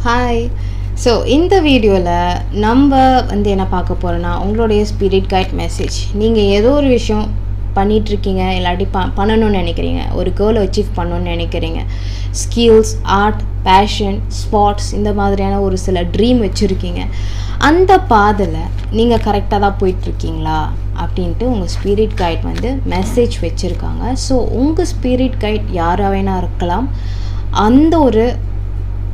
Hi. So இந்த வீடியோவில் நம்ம என்ன பார்க்க போகிறோன்னா, உங்களுடைய ஸ்பிரிட் கைட் மெசேஜ். நீங்கள் ஏதோ ஒரு விஷயம் பண்ணிகிட்ருக்கீங்க, இல்லாட்டி பண்ணணும்னு நினைக்கிறீங்க, ஒரு கோலை அச்சீவ் பண்ணணும்னு நினைக்கிறீங்க, ஸ்கில்ஸ், ஆர்ட், பேஷன், ஸ்போர்ட்ஸ், இந்த மாதிரியான ஒரு சில ட்ரீம் வச்சுருக்கீங்க. அந்த பாதையில் நீங்கள் கரெக்டாக தான் போயிட்டுருக்கீங்களா அப்படின்ட்டு உங்கள் ஸ்பிரிட் கைட் மெசேஜ் வச்சுருக்காங்க. ஸோ உங்கள் ஸ்பிரிட் கைட் யாராக வேணா இருக்கலாம்.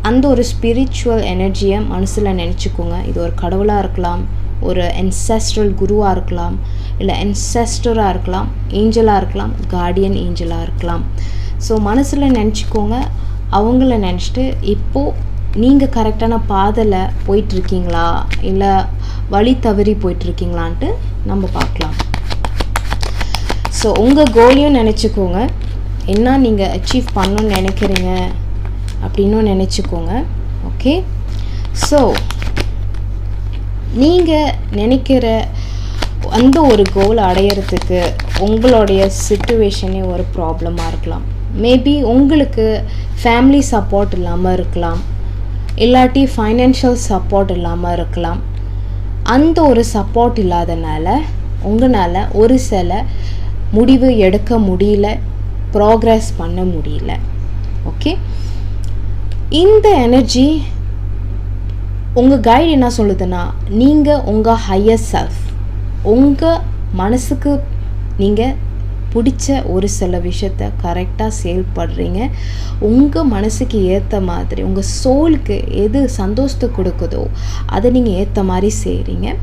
அந்த ஒரு ஸ்பிரிச்சுவல் எனர்ஜியை மனசில் நினச்சிக்கோங்க. இது ஒரு கடவுளாக இருக்கலாம், ஒரு என்செஸ்ட்ரல் குருவாக இருக்கலாம், இல்லை என்செஸ்டராக இருக்கலாம், ஏஞ்சலாக இருக்கலாம், கார்டியன் ஏஞ்சலாக இருக்கலாம். ஸோ மனசில் நினச்சிக்கோங்க. அவங்கள நினச்சிட்டு இப்போது நீங்கள் கரெக்டான பாதையில் போயிட்டுருக்கீங்களா, இல்லை வழி தவறி போயிட்டுருக்கீங்களான்ட்டு நம்ம பார்க்கலாம். ஸோ உங்கள் கோலையும் நினச்சிக்கோங்க. என்ன நீங்கள் அச்சீவ் பண்ணணுன்னு நினைக்கிறீங்க அப்படின்னும் நினச்சிக்கோங்க. ஓகே. ஸோ நீங்கள் நினைக்கிற அந்த ஒரு கோல் அடையிறதுக்கு உங்களுடைய சிச்சுவேஷனே ஒரு ப்ராப்ளமாக இருக்கலாம். மேபி உங்களுக்கு ஃபேமிலி சப்போர்ட் இல்லாமல் இருக்கலாம், இல்லாட்டி ஃபைனான்ஷியல் சப்போர்ட் இல்லாமல் இருக்கலாம். அந்த ஒரு சப்போர்ட் இல்லாதனால உங்களால் ஒரு சில முடிவு எடுக்க முடியல, ப்ராக்ரஸ் பண்ண முடியல. ஓகே. இந்த எனர்ஜி உங்கள் கைடு என்ன சொல்லுதுன்னா, நீங்கள் உங்கள் ஹையர் செல்ஃப், உங்கள் மனசுக்கு நீங்கள் பிடிச்ச ஒரு சில விஷயத்த கரெக்டாக செயல்படுறீங்க. உங்கள் மனசுக்கு ஏற்ற மாதிரி, உங்கள் சோலுக்கு எது சந்தோஷத்தை கொடுக்குதோ அதை நீங்கள் ஏற்ற மாதிரி செய்கிறீங்க.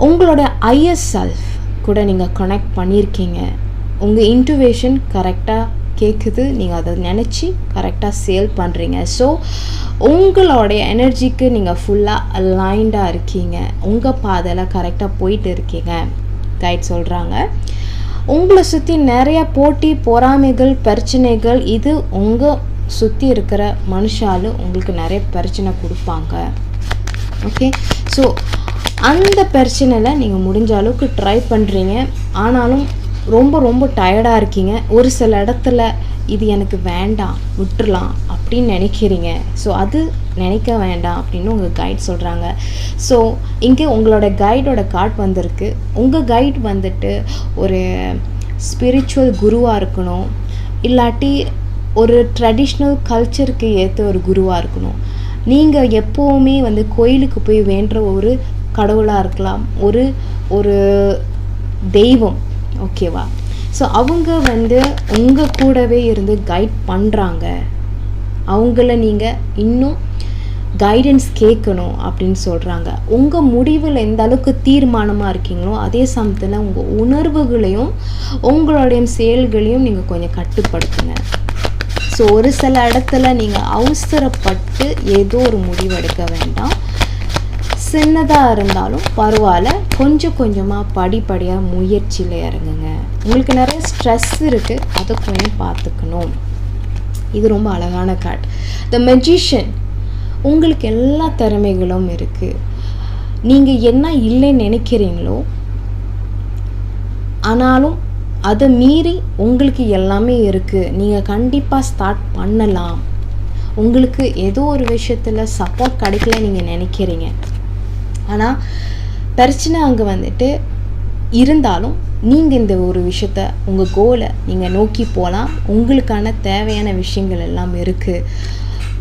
உங்களோட ஹையர் செல்ஃப் கூட நீங்கள் கனெக்ட் பண்ணியிருக்கீங்க. உங்கள் இன்ட்யூவேஷன் கரெக்டாக கேட்குது, நீங்கள் அதை நினச்சி கரெக்டாக சேல் பண்ணுறீங்க. ஸோ உங்களுடைய எனர்ஜிக்கு நீங்கள் ஃபுல்லாக அலைன்டாக இருக்கீங்க, உங்கள் பாதையில் கரெக்டாக போயிட்டு இருக்கீங்க. கைட் சொல்கிறாங்க, உங்களை சுற்றி நிறைய போட்டி, பொறாமைகள், பிரச்சனைகள், இது உங்கள் சுற்றி இருக்கிற மனுஷால் உங்களுக்கு நிறைய பிரச்சனை கொடுப்பாங்க. ஓகே. ஸோ அந்த பிரச்சனையில் நீங்கள் முடிஞ்ச அளவுக்கு ட்ரை பண்ணுறீங்க. ஆனாலும் ரொம்ப டயர்டாக இருக்கீங்க. ஒரு சில இடத்துல இது எனக்கு வேண்டாம், விட்டுறலாம் அப்படின்னு நினைக்கிறீங்க. ஸோ அது நினைக்க வேண்டாம் அப்படின்னு உங்கள் கைட் சொல்கிறாங்க. ஸோ இங்கே உங்களோட கைடோட கார்டு வந்திருக்கு. உங்கள் கைட் ஒரு ஸ்பிரிச்சுவல் குருவாக இருக்கணும், இல்லாட்டி ஒரு ட்ரெடிஷ்னல் கல்ச்சருக்கு ஏற்ற ஒரு குருவாக இருக்கணும். நீங்கள் எப்போவுமே கோயிலுக்கு போய் வேண்டுற ஒரு கடவுளாக இருக்கலாம், ஒரு தெய்வம். ஓகேவா? ஸோ அவங்க உங்கள் கூடவே இருந்து கைட் பண்ணுறாங்க. அவங்கள நீங்கள் இன்னும் கைடன்ஸ் கேட்கணும் அப்படின்னு சொல்கிறாங்க. உங்கள் முடிவில் எந்த அளவுக்கு தீர்மானமாக இருக்கீங்களோ அதே சமயத்தில் உங்கள் உணர்வுகளையும் உங்களுடைய செயல்களையும் நீங்கள் கொஞ்சம் கட்டுப்படுத்துங்க. ஸோ ஒரு சில இடத்துல நீங்கள் அவசரப்பட்டு ஏதோ ஒரு முடிவு எடுக்க வேண்டாம். சின்னதாக இருந்தாலும் பரவாயில்ல, கொஞ்சமாக படிப்படியாக முயற்சியில் இறங்குங்க. உங்களுக்கு நிறைய ஸ்ட்ரெஸ் இருக்குது, அதை கொஞ்சம் பார்த்துக்கணும். இது ரொம்ப அழகான கார்டு. த மெஜிஷியன். உங்களுக்கு எல்லா திறமைகளும் இருக்குது. நீங்கள் என்ன இல்லைன்னு நினைக்கிறீங்களோ, ஆனாலும் அதை மீறி உங்களுக்கு எல்லாமே இருக்குது. நீங்கள் கண்டிப்பாக ஸ்டார்ட் பண்ணலாம். உங்களுக்கு ஏதோ ஒரு விஷயத்தில் சப்போர்ட் கிடைக்கல நீங்கள் நினைக்கிறீங்க, ஆனால் பிரச்சனை அங்கே இருந்தாலும் நீங்கள் இந்த ஒரு விஷயத்த, உங்கள் கோலை நீங்கள் நோக்கி போகலாம். உங்களுக்கான தேவையான விஷயங்கள் எல்லாம் இருக்குது.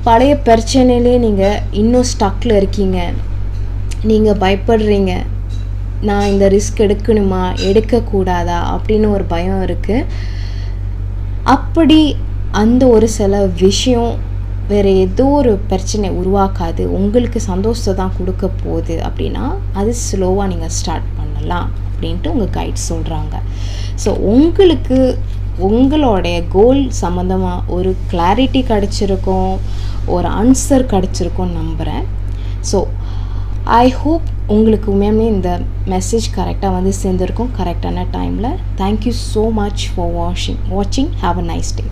பழைய பிரச்சனையிலே நீங்கள் இன்னும் ஸ்டக்கில் இருக்கீங்க, நீங்கள் பயப்படுறீங்க, நான் இந்த ரிஸ்க் எடுக்கணுமா எடுக்கக்கூடாதா அப்படின்னு ஒரு பயம் இருக்குது. அப்படி அந்த ஒரு சில விஷயம் வேறு ஏதோ ஒரு பிரச்சனை உருவாக்காது, உங்களுக்கு சந்தோஷத்தை தான் கொடுக்க போகுது அப்படின்னா அது ஸ்லோவாக நீங்கள் ஸ்டார்ட் பண்ணலாம் அப்படின்ட்டு உங்கள் கைட் சொல்கிறாங்க. ஸோ உங்களுக்கு உங்களுடைய கோல் சம்மந்தமாக ஒரு கிளாரிட்டி கிடச்சிருக்கும், ஒரு ஆன்சர் கிடச்சிருக்கும்னு நம்புகிறேன். ஸோ ஐ ஹோப் உங்களுக்கு உண்மையுமே இந்த மெசேஜ் கரெக்டாக சேர்ந்துருக்கும் கரெக்டான டைமில். தேங்க்யூ ஸோ மச் ஃபார் வாட்சிங். Have a nice day.